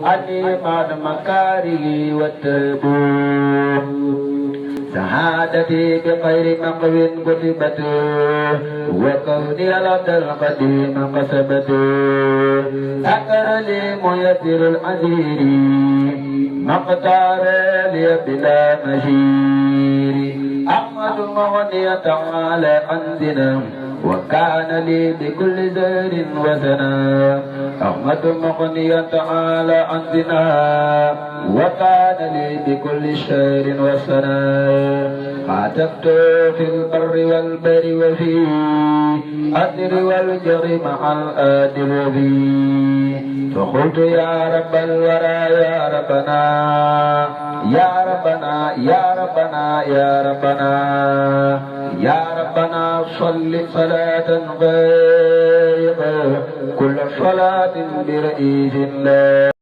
عني بعد مكاره والتبور سعادتي بخير مقو كتبت وكوني العبد القديم قسبت ذكر لي ميسر العسير مقدار لي بلا مشير أحمد المغني تعالى عندنا وكان لي بكل زهر وسنا أحمد المغني تعالى عندنا وكان لي بكل شهر وسنا خاطبت في البر والبر وفي الأسر والجر مع الآدر وفي فقلت يا رب الورى يا ربنا يا ربنا يا ربنا يا ربنا يا ربنا صل صلاة غير كل صلاة برئيس الله